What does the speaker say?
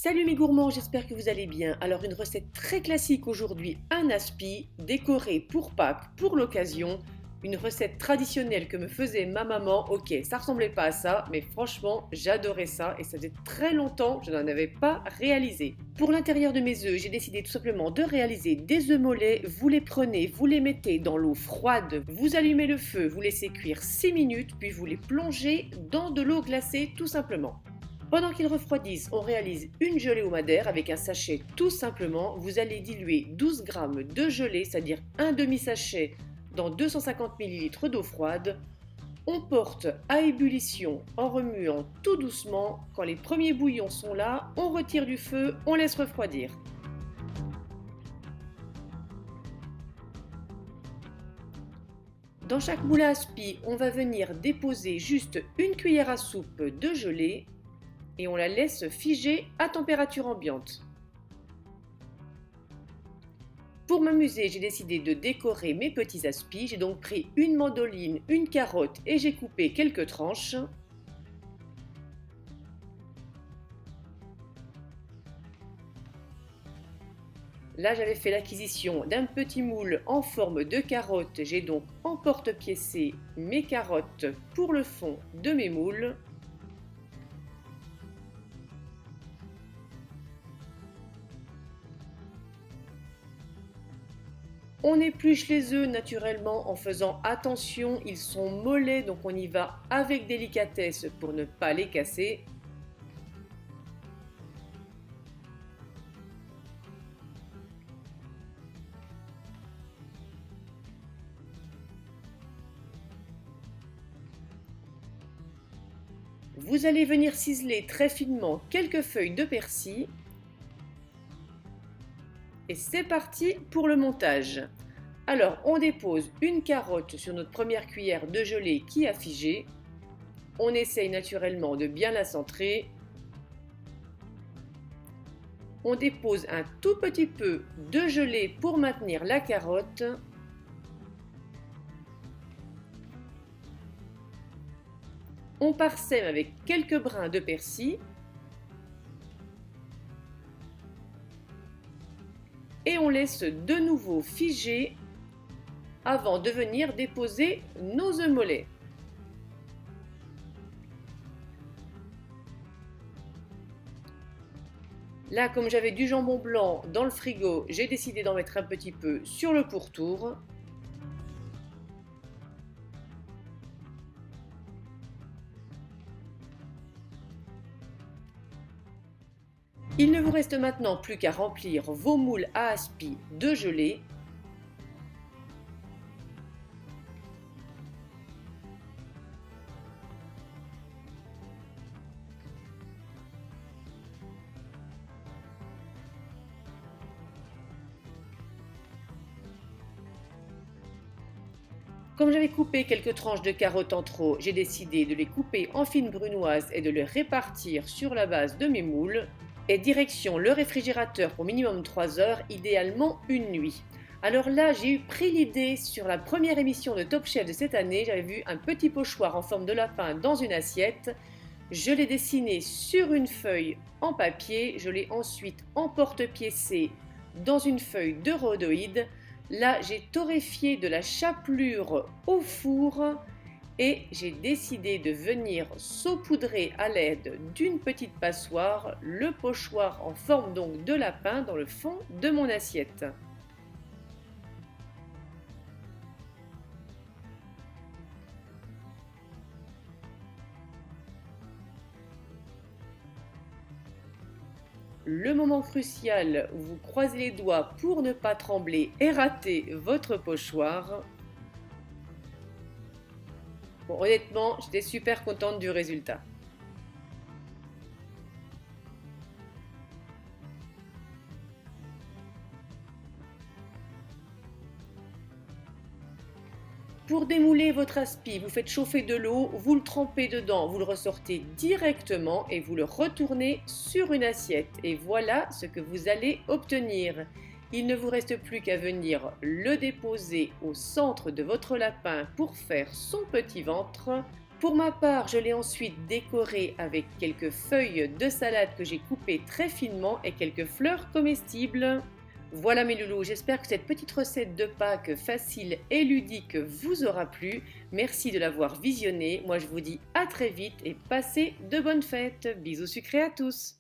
Salut mes gourmands, j'espère que vous allez bien. Alors une recette très classique aujourd'hui, un aspi, décoré pour Pâques, pour l'occasion. Une recette traditionnelle que me faisait ma maman. Ok, ça ressemblait pas à ça, mais franchement, j'adorais ça et ça faisait très longtemps que je n'en avais pas réalisé. Pour l'intérieur de mes œufs, j'ai décidé tout simplement de réaliser des œufs mollets. Vous les prenez, vous les mettez dans l'eau froide, vous allumez le feu, vous laissez cuire 6 minutes, puis vous les plongez dans de l'eau glacée tout simplement. Pendant qu'ils refroidissent, on réalise une gelée au madère avec un sachet tout simplement. Vous allez diluer 12 g de gelée, c'est-à-dire un demi-sachet dans 250 ml d'eau froide. On porte à ébullition en remuant tout doucement. Quand les premiers bouillons sont là, on retire du feu, on laisse refroidir. Dans chaque moule à aspi, on va venir déposer juste une cuillère à soupe de gelée et on la laisse figer à température ambiante. Pour m'amuser, j'ai décidé de décorer mes petits aspis. J'ai donc pris une mandoline, une carotte et j'ai coupé quelques tranches. Là, j'avais fait l'acquisition d'un petit moule en forme de carotte. J'ai donc emporte-piécé mes carottes pour le fond de mes moules. On épluche les œufs naturellement en faisant attention, ils sont mollets donc on y va avec délicatesse pour ne pas les casser. Vous allez venir ciseler très finement quelques feuilles de persil. Et c'est parti pour le montage. Alors, on dépose une carotte sur notre première cuillère de gelée qui a figé. On essaye naturellement de bien la centrer. On dépose un tout petit peu de gelée pour maintenir la carotte. On parsème avec quelques brins de persil. Et on laisse de nouveau figer avant de venir déposer nos œufs mollets. Là, comme j'avais du jambon blanc dans le frigo, j'ai décidé d'en mettre un petit peu sur le pourtour. Il ne vous reste maintenant plus qu'à remplir vos moules à aspi de gelée. Comme j'avais coupé quelques tranches de carottes en trop, j'ai décidé de les couper en fines brunoises et de les répartir sur la base de mes moules. Et direction le réfrigérateur pour minimum 3 heures, idéalement une nuit. Alors là, j'ai pris l'idée sur la première émission de Top Chef de cette année. J'avais vu un petit pochoir en forme de lapin dans une assiette. Je l'ai dessiné sur une feuille en papier. Je l'ai ensuite emporte-piécé dans une feuille de rhodoïde. Là, j'ai torréfié de la chapelure au four. Et j'ai décidé de venir saupoudrer à l'aide d'une petite passoire le pochoir en forme donc de lapin dans le fond de mon assiette. Le moment crucial où vous croisez les doigts pour ne pas trembler et rater votre pochoir. Bon, honnêtement, j'étais super contente du résultat. Pour démouler votre aspi, vous faites chauffer de l'eau, vous le trempez dedans, vous le ressortez directement et vous le retournez sur une assiette. Et voilà ce que vous allez obtenir. Il ne vous reste plus qu'à venir le déposer au centre de votre lapin pour faire son petit ventre. Pour ma part, je l'ai ensuite décoré avec quelques feuilles de salade que j'ai coupées très finement et quelques fleurs comestibles. Voilà mes loulous, j'espère que cette petite recette de Pâques facile et ludique vous aura plu. Merci de l'avoir visionnée. Moi je vous dis à très vite et passez de bonnes fêtes. Bisous sucrés à tous.